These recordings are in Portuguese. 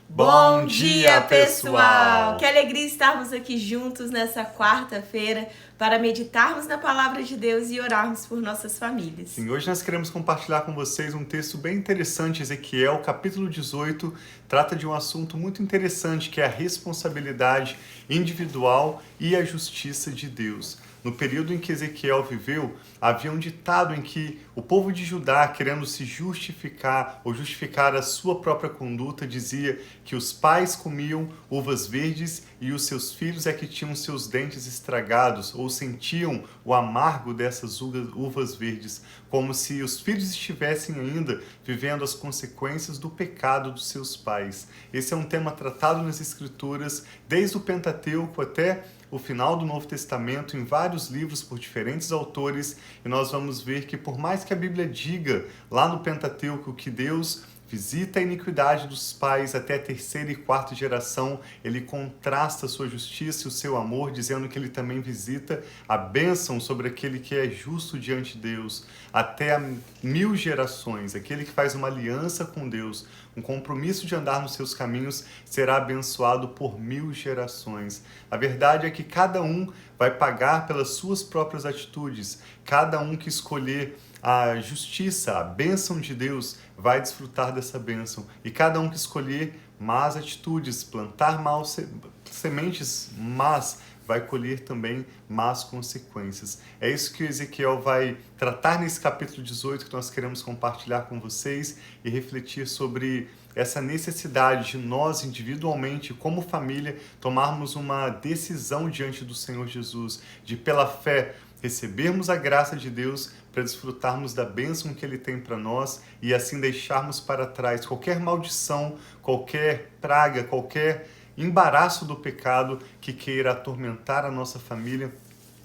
Bom dia, pessoal! Que alegria estarmos aqui juntos nessa quarta-feira para meditarmos na palavra de Deus e orarmos por nossas famílias. Sim, hoje nós queremos compartilhar com vocês um texto bem interessante, Ezequiel, capítulo 18, trata de um assunto muito interessante, que é a responsabilidade individual e a justiça de Deus. No período em que Ezequiel viveu, havia um ditado em que o povo de Judá, querendo se justificar ou justificar a sua própria conduta, dizia que os pais comiam uvas verdes e os seus filhos é que tinham seus dentes estragados ou sentiam o amargo dessas uvas verdes, como se os filhos estivessem ainda vivendo as consequências do pecado dos seus pais. Esse é um tema tratado nas Escrituras, desde o Pentateuco até o final do Novo Testamento, em vários livros por diferentes autores, e nós vamos ver que por mais que a Bíblia diga lá no Pentateuco que Deus visita a iniquidade dos pais até a terceira e quarta geração, ele contrasta a sua justiça e o seu amor, dizendo que ele também visita a bênção sobre aquele que é justo diante de Deus, até a 1000 gerações. Aquele que faz uma aliança com Deus, um compromisso de andar nos seus caminhos, será abençoado por 1000 gerações. A verdade é que cada um vai pagar pelas suas próprias atitudes, cada um que escolher a justiça, a bênção de Deus, vai desfrutar dessa bênção. E cada um que escolher más atitudes, plantar sementes más, vai colher também más consequências. É isso que Ezequiel vai tratar nesse capítulo 18 que nós queremos compartilhar com vocês e refletir sobre essa necessidade de nós, individualmente, como família, tomarmos uma decisão diante do Senhor Jesus, de pela fé recebermos a graça de Deus para desfrutarmos da bênção que Ele tem para nós e assim deixarmos para trás qualquer maldição, qualquer praga, qualquer embaraço do pecado que queira atormentar a nossa família.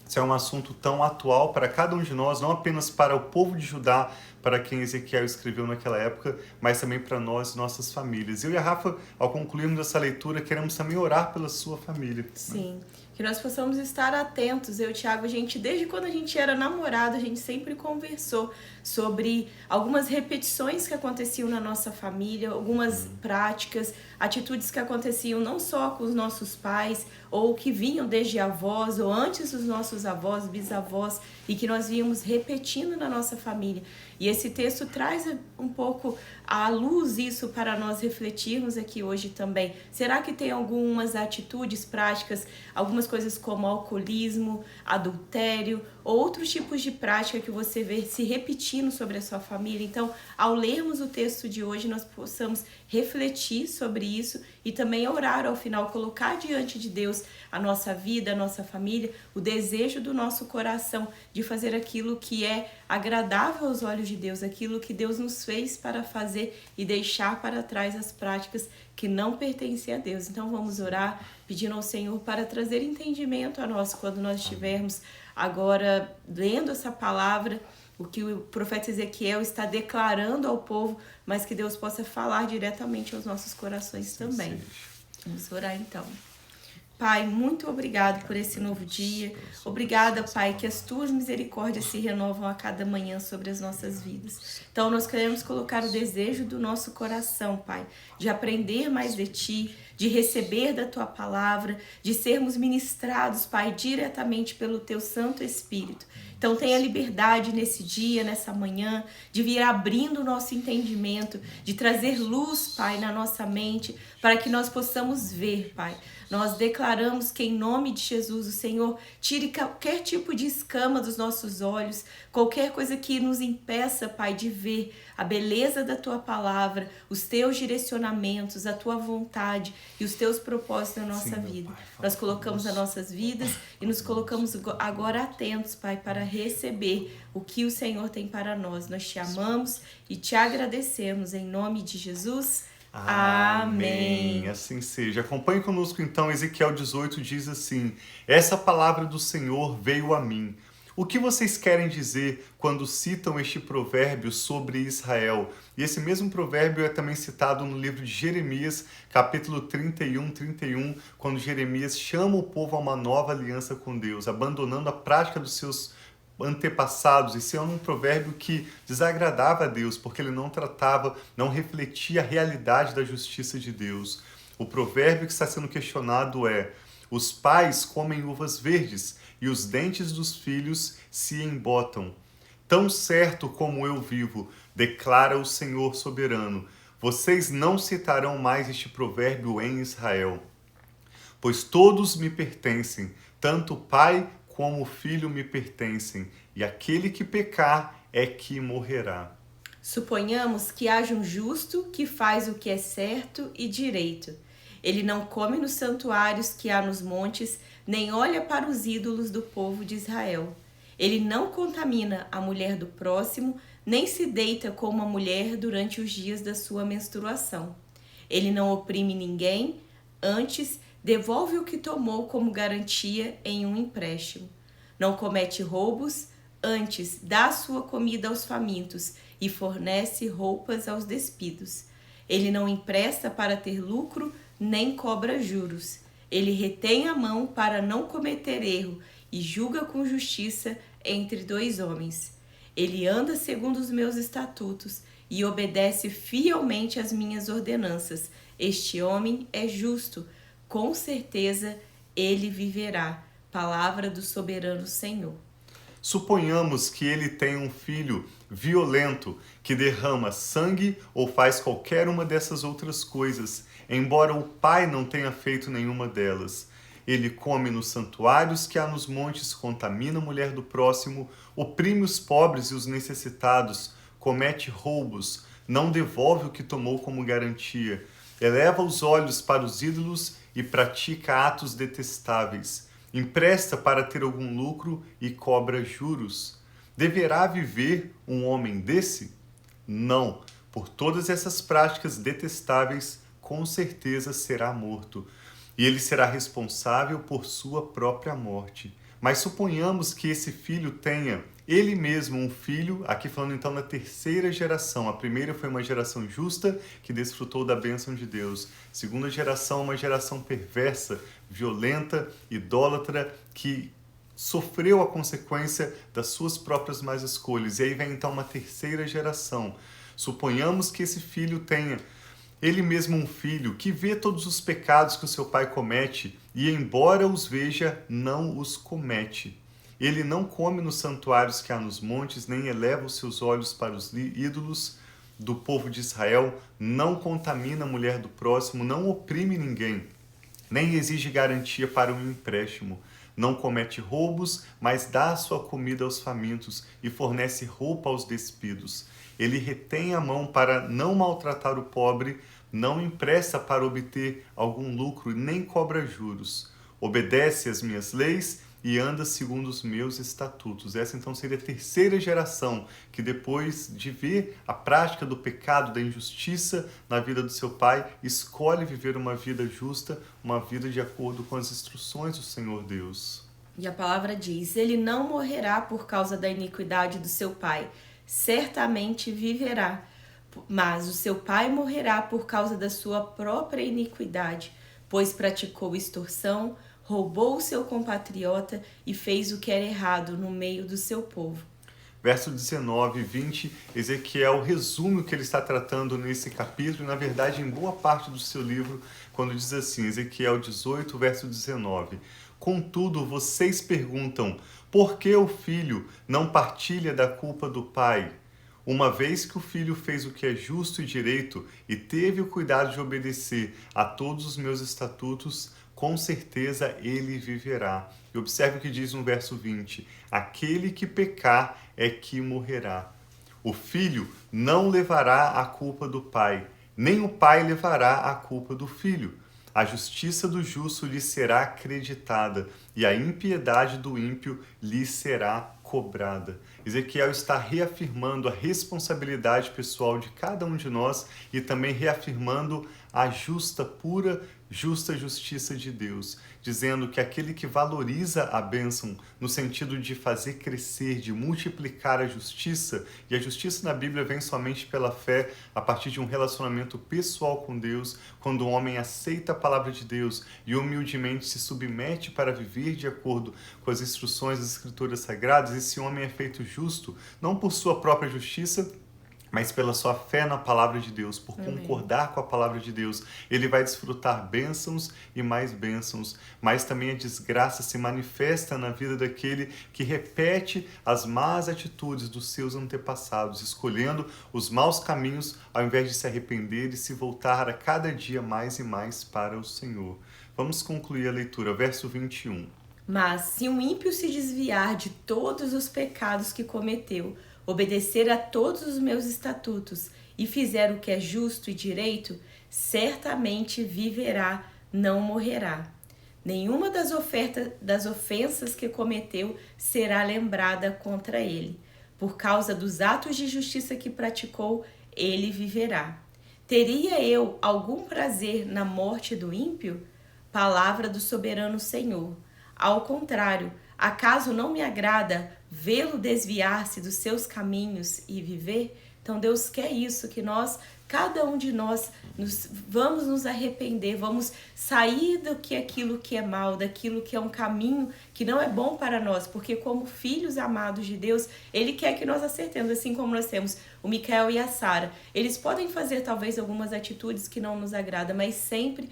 Isso é um assunto tão atual para cada um de nós, não apenas para o povo de Judá, para quem Ezequiel escreveu naquela época, mas também para nós e nossas famílias. Eu e a Rafa, ao concluirmos essa leitura, queremos também orar pela sua família. Sim, que nós possamos estar atentos. Eu e o Thiago, desde quando a gente era namorado, a gente sempre conversou sobre algumas repetições que aconteciam na nossa família, algumas práticas, atitudes que aconteciam não só com os nossos pais, ou que vinham desde avós, ou antes dos nossos avós, bisavós, e que nós víamos repetindo na nossa família. E esse texto traz um pouco à luz isso para nós refletirmos aqui hoje também. Será que tem algumas atitudes práticas, algumas coisas como alcoolismo, adultério, ou outros tipos de prática que você vê se repetindo sobre a sua família? Então, ao lermos o texto de hoje, nós possamos refletir sobre isso e também orar ao final, colocar diante de Deus a nossa vida, a nossa família, o desejo do nosso coração de fazer aquilo que é agradável aos olhos de Deus, aquilo que Deus nos fez para fazer e deixar para trás as práticas que não pertencem a Deus. Então vamos orar pedindo ao Senhor para trazer entendimento a nós quando nós estivermos agora lendo essa palavra, o que o profeta Ezequiel está declarando ao povo, mas que Deus possa falar diretamente aos nossos corações também. Vamos orar então. Pai, muito obrigado por esse novo dia. Obrigada, Pai, que as tuas misericórdias se renovam a cada manhã sobre as nossas vidas. Então, nós queremos colocar o desejo do nosso coração, Pai, de aprender mais de Ti, de receber da Tua palavra, de sermos ministrados, Pai, diretamente pelo Teu Santo Espírito. Então, tenha liberdade nesse dia, nessa manhã, de vir abrindo o nosso entendimento, de trazer luz, Pai, na nossa mente, para que nós possamos ver, Pai. Nós declaramos que em nome de Jesus o Senhor tire qualquer tipo de escama dos nossos olhos, qualquer coisa que nos impeça, Pai, de ver a beleza da Tua palavra, os Teus direcionamentos, a Tua vontade e os Teus propósitos na nossa vida. Nós colocamos as nossas vidas e nos colocamos agora atentos, Pai, para receber o que o Senhor tem para nós. Nós Te amamos e Te agradecemos em nome de Jesus. Amém. Assim seja. Acompanhe conosco então, Ezequiel 18 diz assim: essa palavra do Senhor veio a mim. O que vocês querem dizer quando citam este provérbio sobre Israel? E esse mesmo provérbio é também citado no livro de Jeremias, capítulo 31, quando Jeremias chama o povo a uma nova aliança com Deus, abandonando a prática dos seus antepassados. Esse é um provérbio que desagradava a Deus, porque ele não tratava, não refletia a realidade da justiça de Deus. O provérbio que está sendo questionado é: os pais comem uvas verdes e os dentes dos filhos se embotam. Tão certo como eu vivo, declara o Senhor soberano, vocês não citarão mais este provérbio em Israel. Pois todos me pertencem, tanto o pai como o filho me pertencem, e aquele que pecar é que morrerá. Suponhamos que haja um justo que faz o que é certo e direito. Ele não come nos santuários que há nos montes, nem olha para os ídolos do povo de Israel. Ele não contamina a mulher do próximo, nem se deita com uma mulher durante os dias da sua menstruação. Ele não oprime ninguém, antes devolve o que tomou como garantia em um empréstimo. Não comete roubos, antes dá sua comida aos famintos e fornece roupas aos despidos. Ele não empresta para ter lucro, nem cobra juros. Ele retém a mão para não cometer erro e julga com justiça entre dois homens. Ele anda segundo os meus estatutos e obedece fielmente às minhas ordenanças. Este homem é justo, com certeza ele viverá. Palavra do soberano Senhor. Suponhamos que ele tem um filho violento que derrama sangue ou faz qualquer uma dessas outras coisas, embora o pai não tenha feito nenhuma delas. Ele come nos santuários que há nos montes, contamina a mulher do próximo, oprime os pobres e os necessitados, comete roubos, não devolve o que tomou como garantia, eleva os olhos para os ídolos e pratica atos detestáveis. Empresta para ter algum lucro e cobra juros. Deverá viver um homem desse? Não. Por todas essas práticas detestáveis, com certeza será morto. E ele será responsável por sua própria morte. Mas suponhamos que esse filho tenha ele mesmo um filho, aqui falando então da terceira geração. A primeira foi uma geração justa que desfrutou da bênção de Deus. A segunda geração, uma geração perversa, violenta, idólatra, que sofreu a consequência das suas próprias más escolhas. E aí vem então uma terceira geração. Suponhamos que esse filho tenha ele mesmo um filho que vê todos os pecados que o seu pai comete e, embora os veja, não os comete. Ele não come nos santuários que há nos montes, nem eleva os seus olhos para os ídolos do povo de Israel, não contamina a mulher do próximo, não oprime ninguém, nem exige garantia para um empréstimo. Não comete roubos, mas dá a sua comida aos famintos e fornece roupa aos despidos. Ele retém a mão para não maltratar o pobre, não empresta para obter algum lucro e nem cobra juros. Obedece às minhas leis e anda segundo os meus estatutos. Essa então seria a terceira geração que, depois de ver a prática do pecado, da injustiça na vida do seu pai, escolhe viver uma vida justa, uma vida de acordo com as instruções do Senhor Deus. E a palavra diz: ele não morrerá por causa da iniquidade do seu pai, certamente viverá. Mas o seu pai morrerá por causa da sua própria iniquidade, pois praticou extorsão, roubou o seu compatriota e fez o que era errado no meio do seu povo. Verso 19 e 20, Ezequiel resume o que ele está tratando nesse capítulo, e na verdade em boa parte do seu livro, quando diz assim, Ezequiel 18, verso 19. Contudo, vocês perguntam, por que o filho não partilha da culpa do pai? Uma vez que o filho fez o que é justo e direito e teve o cuidado de obedecer a todos os meus estatutos, com certeza ele viverá. E observe o que diz no verso 20. Aquele que pecar é que morrerá. O filho não levará a culpa do pai, nem o pai levará a culpa do filho. A justiça do justo lhe será acreditada e a impiedade do ímpio lhe será cobrada. Ezequiel está reafirmando a responsabilidade pessoal de cada um de nós e também reafirmando a justa justiça de Deus, dizendo que aquele que valoriza a bênção no sentido de fazer crescer, de multiplicar a justiça, e a justiça na Bíblia vem somente pela fé, a partir de um relacionamento pessoal com Deus, quando o homem aceita a palavra de Deus e humildemente se submete para viver de acordo com as instruções das Escrituras Sagradas, esse homem é feito justo, não por sua própria justiça, mas pela sua fé na palavra de Deus, por concordar com a palavra de Deus, ele vai desfrutar bênçãos e mais bênçãos, mas também a desgraça se manifesta na vida daquele que repete as más atitudes dos seus antepassados, escolhendo os maus caminhos ao invés de se arrepender e se voltar a cada dia mais e mais para o Senhor. Vamos concluir a leitura, verso 21. Mas se um ímpio se desviar de todos os pecados que cometeu, obedecer a todos os meus estatutos e fizer o que é justo e direito, certamente viverá, não morrerá. Nenhuma das ofensas que cometeu será lembrada contra ele. Por causa dos atos de justiça que praticou, ele viverá. Teria eu algum prazer na morte do ímpio? Palavra do soberano Senhor. Ao contrário, acaso não me agrada vê-lo desviar-se dos seus caminhos e viver? Então Deus quer isso, que nós, cada um de nós, vamos nos arrepender, vamos sair do que aquilo que é mal, daquilo que é um caminho que não é bom para nós, porque como filhos amados de Deus, Ele quer que nós acertemos, assim como nós temos o Micael e a Sara. Eles podem fazer talvez algumas atitudes que não nos agradam, mas sempre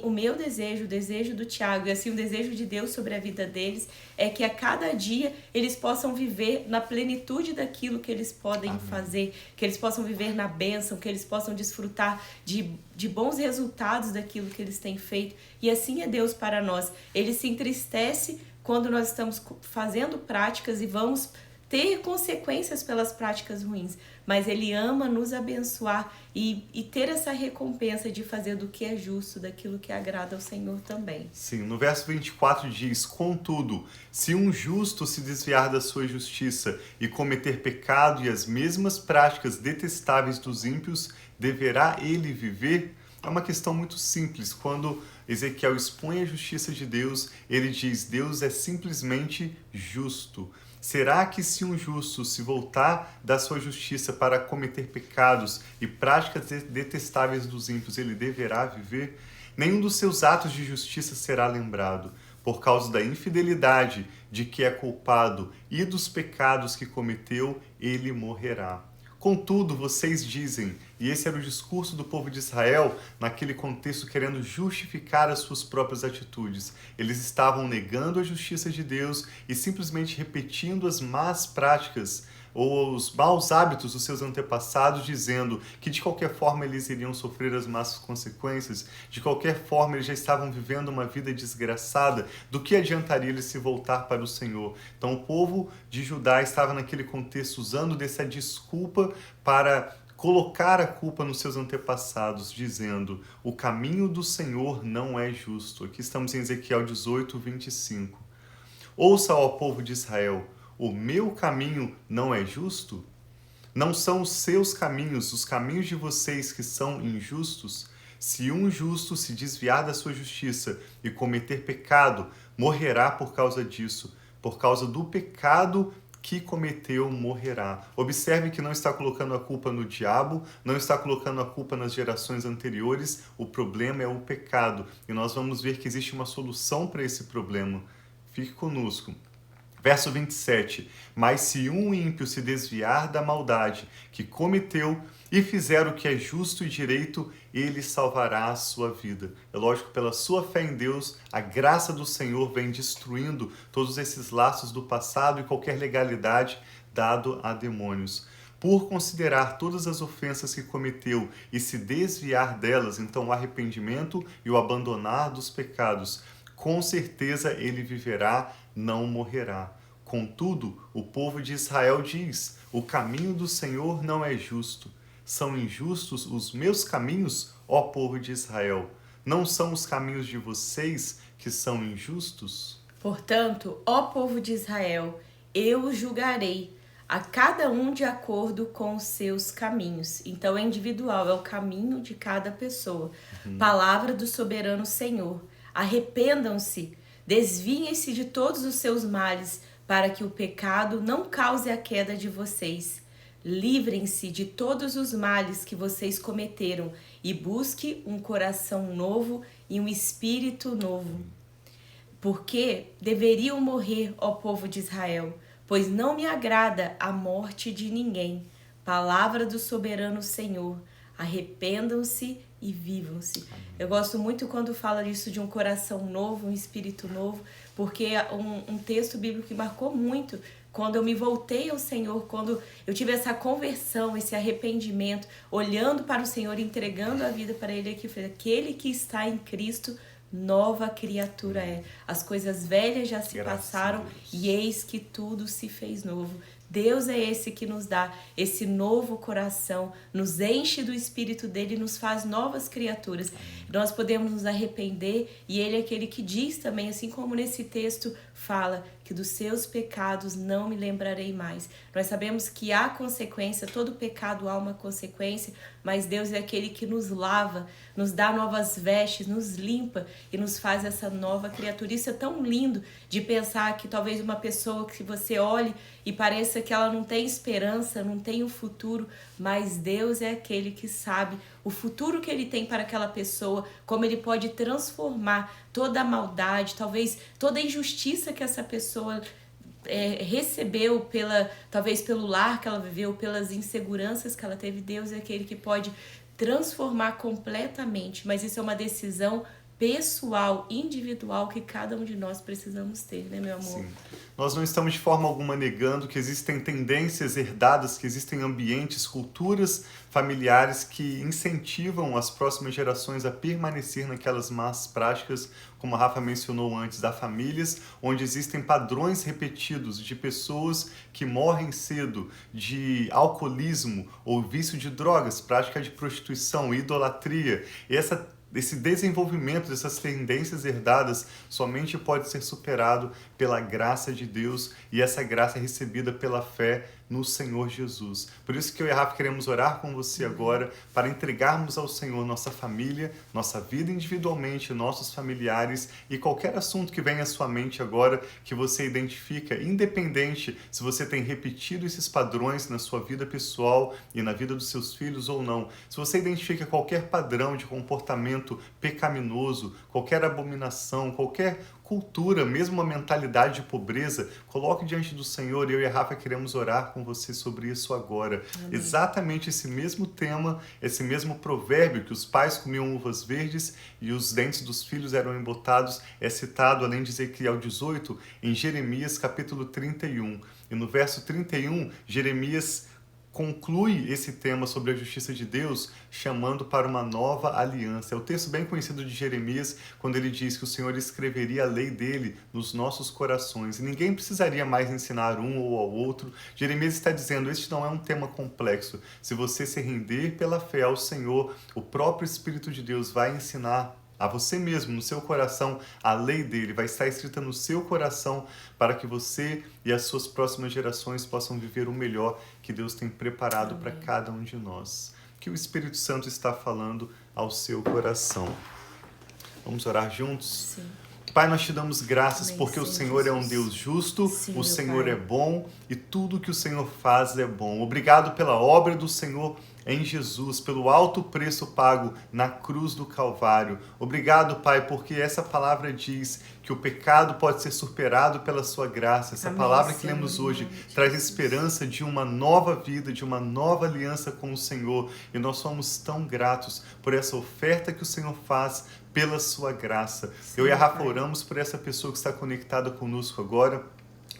o meu desejo, o desejo do Tiago e assim o desejo de Deus sobre a vida deles é que a cada dia eles possam viver na plenitude daquilo que eles podem fazer, que eles possam viver na bênção, que eles possam desfrutar de bons resultados daquilo que eles têm feito. E assim é Deus para nós. Ele se entristece quando nós estamos fazendo práticas e vamos ter consequências pelas práticas ruins, mas Ele ama nos abençoar e ter essa recompensa de fazer do que é justo, daquilo que agrada ao Senhor também. Sim, no verso 24 diz: contudo, se um justo se desviar da sua justiça e cometer pecado e as mesmas práticas detestáveis dos ímpios, deverá ele viver? É uma questão muito simples. Quando Ezequiel expõe a justiça de Deus, ele diz: Deus é simplesmente justo. Será que se um justo se voltar da sua justiça para cometer pecados e práticas detestáveis dos ímpios, ele deverá viver? Nenhum dos seus atos de justiça será lembrado. Por causa da infidelidade de que é culpado e dos pecados que cometeu, ele morrerá. Contudo, vocês dizem, e esse era o discurso do povo de Israel naquele contexto querendo justificar as suas próprias atitudes. Eles estavam negando a justiça de Deus e simplesmente repetindo as más práticas ou os maus hábitos dos seus antepassados, dizendo que de qualquer forma eles iriam sofrer as más consequências, de qualquer forma eles já estavam vivendo uma vida desgraçada, do que adiantaria eles se voltar para o Senhor? Então o povo de Judá estava naquele contexto usando dessa desculpa para colocar a culpa nos seus antepassados, dizendo: o caminho do Senhor não é justo. Aqui estamos em Ezequiel 18, 25. Ouça, ó povo de Israel, o meu caminho não é justo? Não são os seus caminhos, os caminhos de vocês que são injustos? Se um justo se desviar da sua justiça e cometer pecado, morrerá por causa disso. Por causa do pecado que cometeu, morrerá. Observe que não está colocando a culpa no diabo, não está colocando a culpa nas gerações anteriores. O problema é o pecado. E nós vamos ver que existe uma solução para esse problema. Fique conosco. Verso 27, mas se um ímpio se desviar da maldade que cometeu e fizer o que é justo e direito, ele salvará a sua vida. É lógico, pela sua fé em Deus, a graça do Senhor vem destruindo todos esses laços do passado e qualquer legalidade dado a demônios. Por considerar todas as ofensas que cometeu e se desviar delas, então o arrependimento e o abandonar dos pecados, com certeza ele viverá, não morrerá. Contudo, o povo de Israel diz: o caminho do Senhor não é justo. São injustos os meus caminhos, ó povo de Israel. Não são os caminhos de vocês que são injustos? Portanto, ó povo de Israel, eu os julgarei. a cada um de acordo com os seus caminhos. Então é individual, é o caminho de cada pessoa. Palavra do soberano Senhor. Arrependam-se, desviem-se de todos os seus males, para que o pecado não cause a queda de vocês. Livrem-se de todos os males que vocês cometeram e busque um coração novo e um espírito novo. Porque deveriam morrer, ó povo de Israel, pois não me agrada a morte de ninguém. Palavra do soberano Senhor. Arrependam-se e vivam-se. Eu gosto muito quando fala disso de um coração novo, um espírito novo, porque é um texto bíblico que marcou muito quando eu me voltei ao Senhor, quando eu tive essa conversão, esse arrependimento, olhando para o Senhor, entregando a vida para Ele, aquele que está em Cristo, nova criatura é. As coisas velhas já se passaram e eis que tudo se fez novo. Deus é esse que nos dá esse novo coração, nos enche do Espírito dele e nos faz novas criaturas. Nós podemos nos arrepender e ele é aquele que diz também, assim como nesse texto fala, que dos seus pecados não me lembrarei mais. Nós sabemos que há consequência, todo pecado há uma consequência, mas Deus é aquele que nos lava, nos dá novas vestes, nos limpa e nos faz essa nova criatura. Isso é tão lindo de pensar que talvez uma pessoa que você olhe e pareça que ela não tem esperança, não tem um futuro, mas Deus é aquele que sabe o futuro que ele tem para aquela pessoa, como ele pode transformar toda a maldade, talvez toda a injustiça que essa pessoa recebeu talvez pelo lar que ela viveu, pelas inseguranças que ela teve. Deus é aquele que pode transformar completamente, mas isso é uma decisão pessoal, individual, que cada um de nós precisamos ter, né, meu amor? Sim. Nós não estamos de forma alguma negando que existem tendências herdadas, que existem ambientes, culturas familiares que incentivam as próximas gerações a permanecer naquelas más práticas, como a Rafa mencionou antes, das famílias, onde existem padrões repetidos de pessoas que morrem cedo, de alcoolismo ou vício de drogas, prática de prostituição, idolatria. Esse desenvolvimento dessas tendências herdadas somente pode ser superado pela graça de Deus, e essa graça é recebida pela fé no Senhor Jesus. Por isso que eu e a Rafa queremos orar com você agora para entregarmos ao Senhor nossa família, nossa vida individualmente, nossos familiares e qualquer assunto que venha à sua mente agora que você identifica, independente se você tem repetido esses padrões na sua vida pessoal e na vida dos seus filhos ou não. Se você identifica qualquer padrão de comportamento pecaminoso, qualquer abominação, qualquer cultura, mesmo uma mentalidade de pobreza, coloque diante do Senhor. Eu e a Rafa queremos orar com você sobre isso agora. Amém. Exatamente esse mesmo tema, esse mesmo provérbio que os pais comiam uvas verdes e os dentes dos filhos eram embotados, é citado, além de Ezequiel 18, em Jeremias capítulo 31. E no verso 31, Jeremias conclui esse tema sobre a justiça de Deus chamando para uma nova aliança. É o texto bem conhecido de Jeremias, quando ele diz que o Senhor escreveria a lei dele nos nossos corações e ninguém precisaria mais ensinar um ou ao outro. Jeremias está dizendo, este não é um tema complexo. Se você se render pela fé ao Senhor, o próprio Espírito de Deus vai ensinar a você mesmo, no seu coração, a lei dele vai estar escrita no seu coração para que você e as suas próximas gerações possam viver o melhor que Deus tem preparado para cada um de nós. Que o Espírito Santo está falando ao seu coração. Vamos orar juntos? Sim. Pai, nós te damos graças porque Senhor o Senhor Jesus. é um Deus justo, Sim, o Senhor Pai. é bom e tudo que o Senhor faz é bom. Obrigado pela obra do Senhor em Jesus, pelo alto preço pago na cruz do Calvário. Obrigado, Pai, porque essa palavra diz que o pecado pode ser superado pela sua graça. Essa Amém, palavra que Senhor, lemos em hoje nome de traz Jesus. esperança de uma nova vida, de uma nova aliança com o Senhor. E nós somos tão gratos por essa oferta que o Senhor faz pela sua graça. Sim, Eu e a Rafa Pai. oramos por essa pessoa que está conectada conosco agora.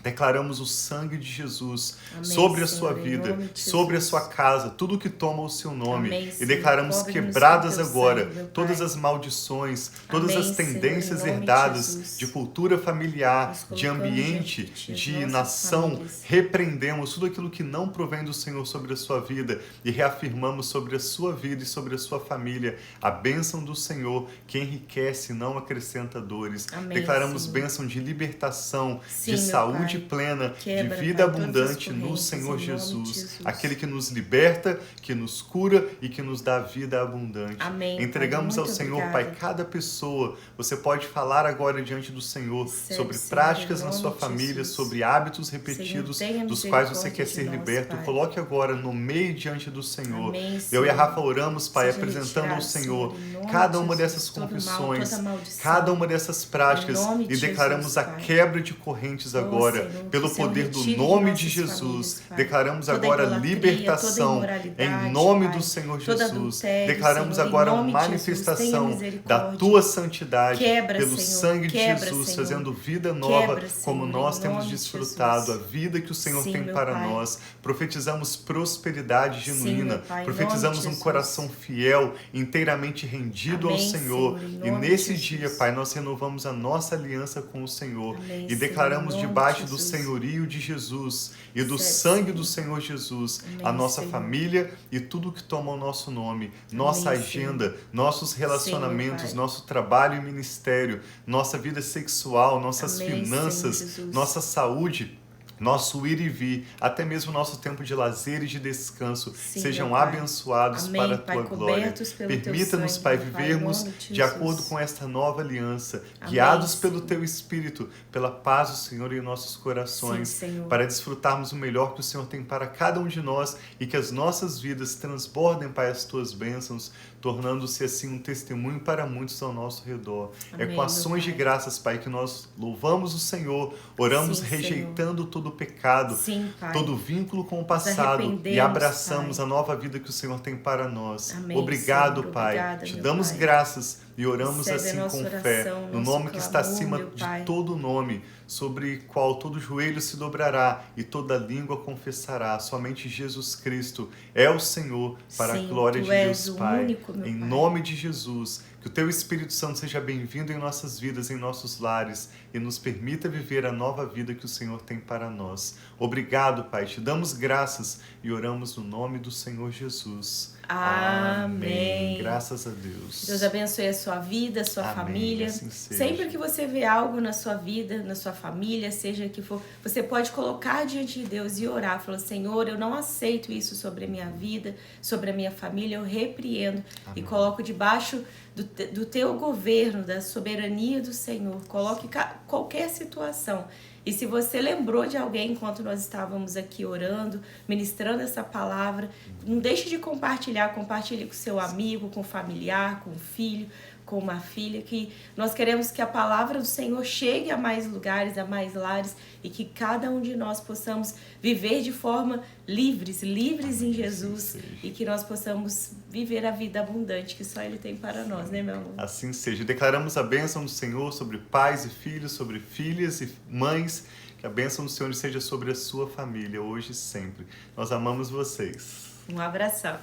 Declaramos o sangue de Jesus Amém, sobre a Senhor, sua em vida, nome de sobre a Jesus. sua casa, tudo que toma o seu nome. Amém, E Senhor. declaramos Cobre-nos quebradas com teu agora sangue, meu todas Pai. as maldições, todas Amém, as tendências Senhor, em nome de herdadas Jesus. de cultura familiar, Nós de colocamos ambiente, diante de Ti as de nossas nação. famílias. Repreendemos tudo aquilo que não provém do Senhor sobre a sua vida e reafirmamos sobre a sua vida e sobre a sua família a bênção do Senhor que enriquece e não acrescenta dores. Amém, Declaramos Senhor. bênção de libertação, Sim, de meu saúde saúde plena, Quebra, de vida Pai, todas as abundante no correntes, Senhor em nome de Jesus. Jesus. Aquele que nos liberta, que nos cura e que nos dá vida abundante. Amém, Entregamos Pai. ao Muito Senhor, obrigada. Pai, cada pessoa. Você pode falar agora diante do Senhor Recebe, sobre Senhor, práticas em na nome sua de família, Jesus. sobre hábitos repetidos Senhor, tenha dos quais você misericórdia quer de ser nós, liberto. Pai. Coloque agora no meio diante do Senhor. Amém, Eu e a Senhor. Rafa oramos, Pai, Seja apresentando ao retirado, Senhor em nome cada de uma Jesus, dessas todo mal, confissões, toda maldição. cada uma dessas práticas Em nome de e declaramos Jesus, a Pai. quebra de correntes agora, Senhor, que pelo o Senhor poder do retire de nome nossas de Jesus. famílias, Pai. Declaramos Toda agora idolatria, libertação toda imoralidade, em nome Pai. do Senhor Todo Jesus. adultério, Declaramos Senhor, em agora a nome de Jesus, tenha manifestação da misericórdia. tua santidade Quebra, pelo Senhor, sangue de quebra, Jesus, Senhor. trazendo vida nova Quebra, como Senhor, nós em temos nome de desfrutado, a Jesus. vida que o Senhor Sim, tem meu para Pai. nós. Profetizamos prosperidade genuína, meu Pai, em profetizamos nome de um Jesus. coração fiel, inteiramente rendido ao Amém, Senhor. Senhor, em E nome nesse de dia, Jesus. Pai, nós renovamos a nossa aliança com o Senhor Amém, e Senhor, declaramos em nome debaixo de do Jesus. senhorio de Jesus e do Recebe, sangue Senhor. do Senhor Jesus, Amém, a nossa Senhor. família e tudo que toma o nosso nome, nossa Amém, agenda, nossos relacionamentos, Pai. nosso trabalho e ministério, nossa vida sexual, nossas Amém, finanças, Senhor Jesus. nossa saúde, nosso ir e vir, até mesmo nosso tempo de lazer e de descanso, Sim, sejam meu Pai. abençoados Amém, para a Pai, tua glória. cobertos pelo teu Permita-nos, sangue, Pai, meu Pai, em vivermos nome de de acordo Jesus. com esta nova aliança, Amém, guiados pelo Senhor. teu Espírito, pela paz do Senhor em nossos corações, Sim, Senhor. para desfrutarmos o melhor que o Senhor tem para cada um de nós e que as nossas vidas transbordem, Pai, as tuas bênçãos, tornando-se assim um testemunho para muitos ao nosso redor. Amém, É com meu ações de Pai. graças, Pai, que nós louvamos o Senhor, oramos Sim, rejeitando todo o pecado, Sim, Pai. todo vínculo com o passado e arrependemos, abraçamos Pai. a nova vida que o Senhor tem para nós. Amém, Obrigado, Senhor. Pai. Obrigada, Te meu damos Pai. graças e oramos Recebe a assim nossa com fé, oração, no nosso nome que está clamor, acima meu de Pai. todo nome, sobre qual todo joelho se dobrará e toda língua confessará. Somente Jesus Cristo é o Senhor, para Sim, a glória tu de és Deus o Pai. único, meu Em Pai. nome de Jesus, que o Teu Espírito Santo seja bem-vindo em nossas vidas, em nossos lares e nos permita viver a nova vida que o Senhor tem para nós. Obrigado, Pai. Te damos graças e oramos no nome do Senhor Jesus. Amém. Graças a Deus. Deus abençoe a sua vida, a sua Amém, família. assim seja. Sempre que você vê algo na sua vida, na sua família, seja que for, você pode colocar diante de Deus e orar. Falar, Senhor, eu não aceito isso sobre a minha vida, sobre a minha família, eu repreendo e coloco debaixo do teu governo, da soberania do Senhor. Coloque qualquer situação. E se você lembrou de alguém enquanto nós estávamos aqui orando, ministrando essa palavra, não deixe de compartilhar. Compartilhe com seu amigo, com o familiar, com o filho, com uma filha, que nós queremos que a palavra do Senhor chegue a mais lugares, a mais lares, e que cada um de nós possamos viver de forma livres em Jesus, e que nós possamos viver a vida abundante que só Ele tem para nós, né, meu amor? Assim seja. Declaramos a bênção do Senhor sobre pais e filhos, sobre filhas e mães. Que a bênção do Senhor seja sobre a sua família, hoje e sempre. Nós amamos vocês. Um abração.